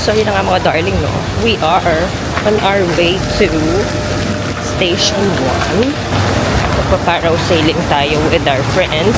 So, yun na nga mga darling, no? We are on our way to Station 1. Magpaparaw sailing tayo with our friends.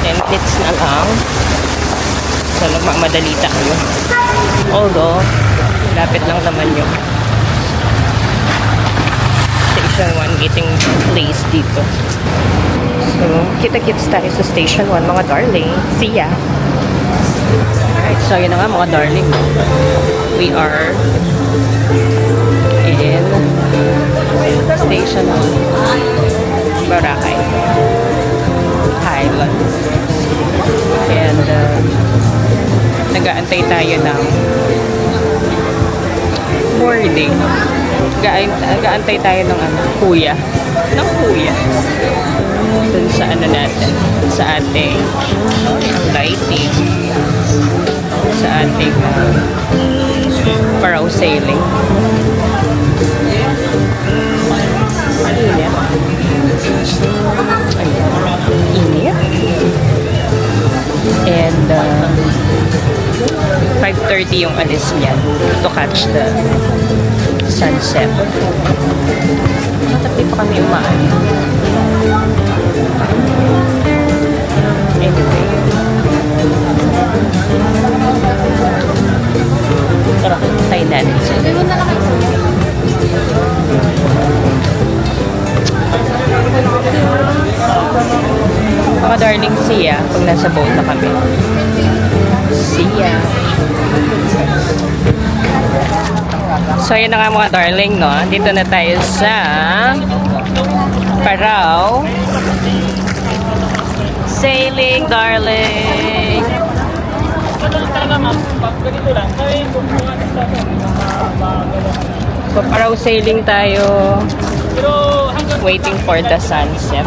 10 minutes na lang. So, nagmamadali tayo. Although, lapit lang naman yung Station 1 meeting place dito. So, kita-kits tayo sa Station 1, mga darling. See ya! Alright, so yun na nga mga darling. We are in Station 1, Boracay Highlands. And nag-aantay tayo ng boarding. Nag-aantay tayo ng kuya. Ng kuya. Dun sa natin. Sa ating lighting. Sa ating paraw sailing. Init. Init. And 5:30 yung alis niyan to catch the sunset. Matapi pa kami umaan. Anyway. Tara, tayo natin sila. Mga darling, siya pag nasa boat na kami. Siya. So, yun na nga mga darling, no? Dito na tayo sa Paraw Sailing, darling. So, Paraw Sailing tayo. Waiting for the sunset.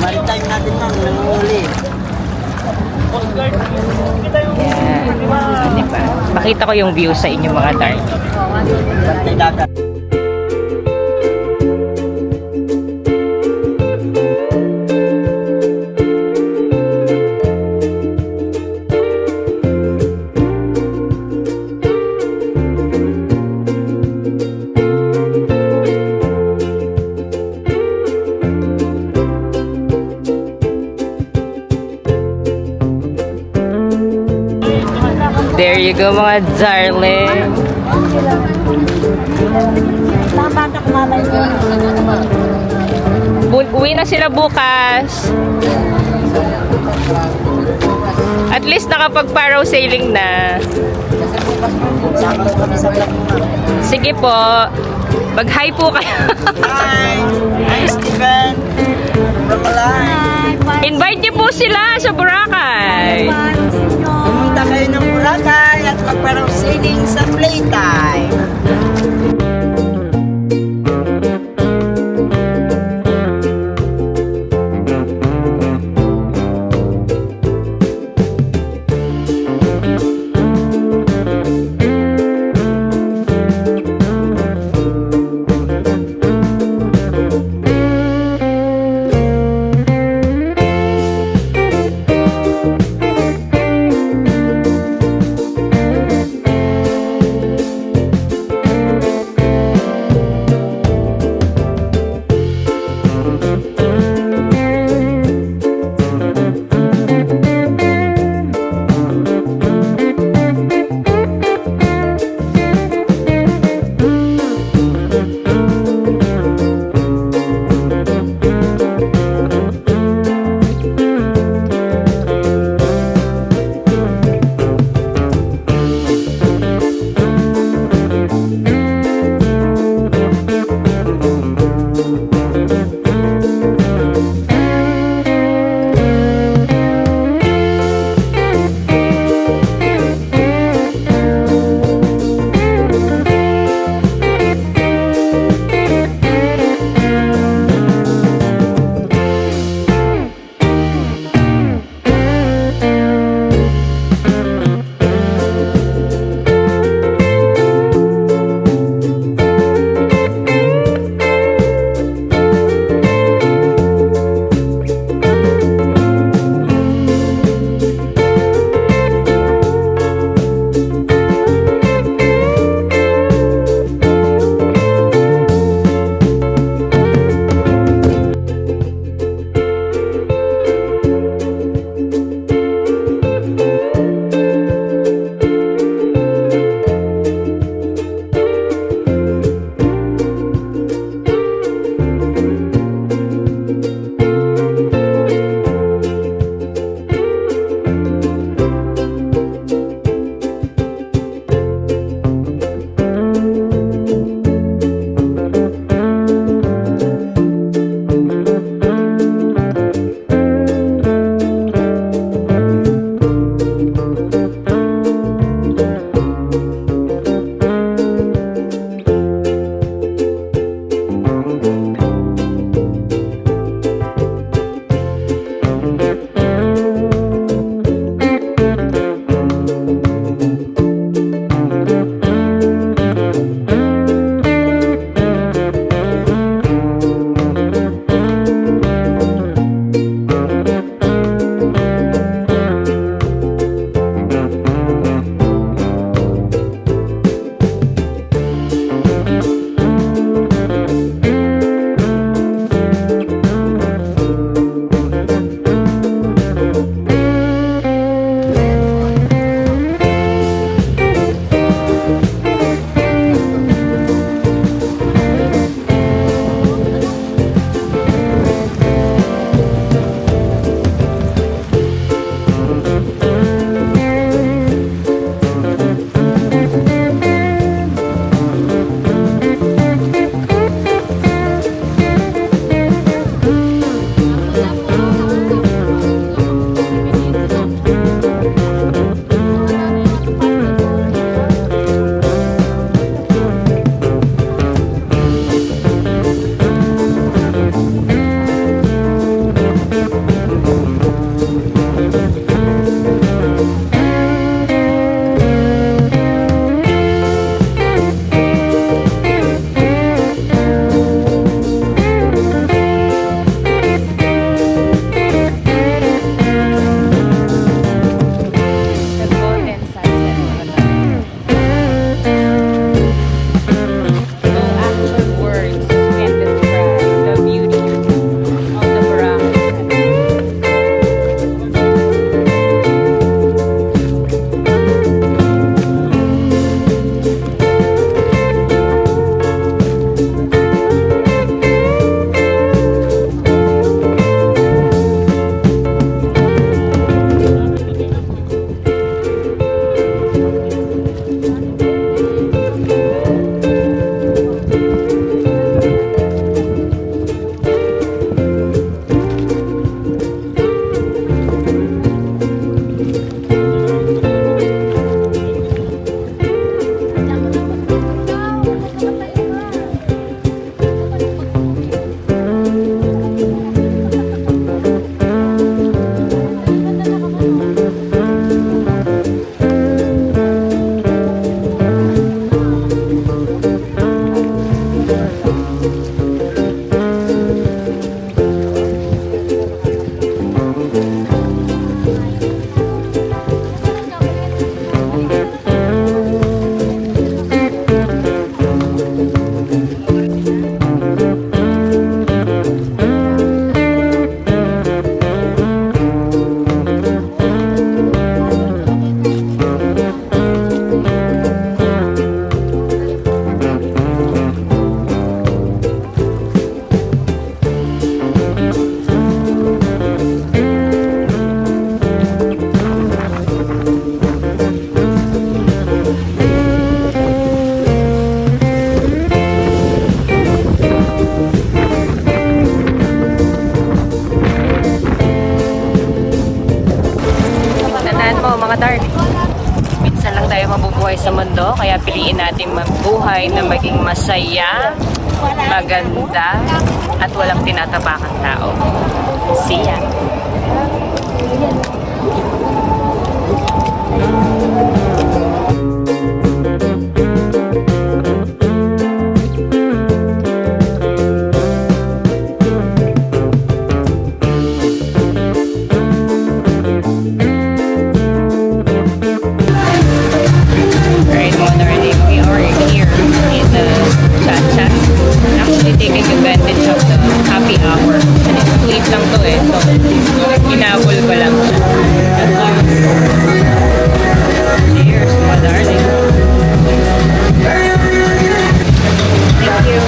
Maritime natin lang, nanguhuli. Yeah. Diba? Pakita ko yung view sa inyo mga darling. Bantay dagat. There you go mga darling. Uwi na sila bukas. At least nakapag-paraw sailing na. Sige po. Mag-hi po kayo. Hi! Hi, Steven! Invite niyo po sila sa Boracay. Pumunta kayo ng Boracay at magparaw sailing sa playtime. tayo mabubuhay sa mundo, kaya piliin natin mabuhay na maging masaya, maganda, at walang tinatapakang tao. See ya! Alright, mga darling, we are here in the Chat. Actually taking advantage of the happy hour. And it's sweet lang to eh, so hinabol ko lang siya. Cheers, mga darling. Thank you.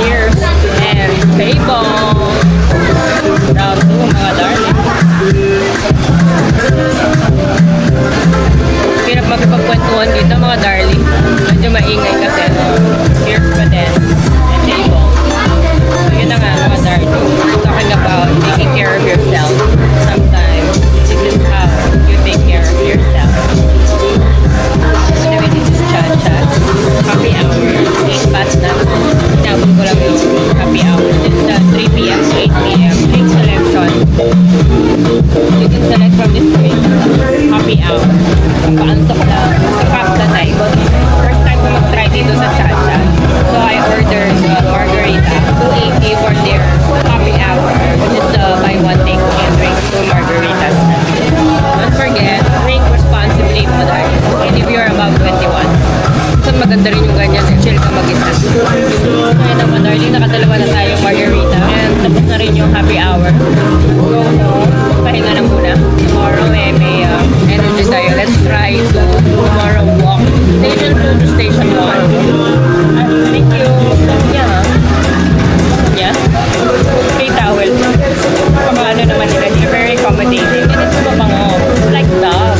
Cheers and table. Round 2, mga darling. Hirap magpagkwentuhan dito, mga darling. Medyo maingay kasi. Cheers pa din. And table. So yun na nga, mga darling. Talking about taking care of yourself. Sometimes, this is how you take care of yourself. Anyway, this is Chat. Happy hour. 8 past na. Tinapon ko lang yung happy hour. This is 3 p.m. to 8 p.m. Drink selection. You can select from this drink. Happy hour. Paantok lang. Half the time. First time ko mag-try dito sa Chat. So I ordered margarita. 280 for their happy hour. Which is the buy one take one drink. 2 margaritas. Don't forget, drink responsibly, mga darling. And if you're above 21. So maganda rin yung ganyan. Chill ka mag-isa. So yun na, mga darling. Nakadalawa na tayong margarita. And tapos na rin yung happy hour. Go home. Pahinga na muna. Tomorrow may energy tayo. Let's try to tomorrow walk. Station 2 to station 1. Thank you. Yeah. Yeah. Okay, towel. Pakaano naman nila. They're very accommodating. And it's mabango. Like dog.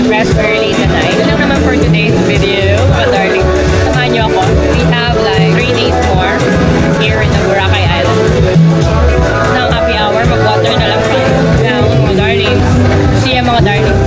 Rest early tonight. Ito lang naman for today's video. Mga darling. Samahan niyo ako. We have like 3 days more here in the Boracay Island. Now happy hour. Mag-water na lang tayo. Now, mga darling. See ya, mga darling.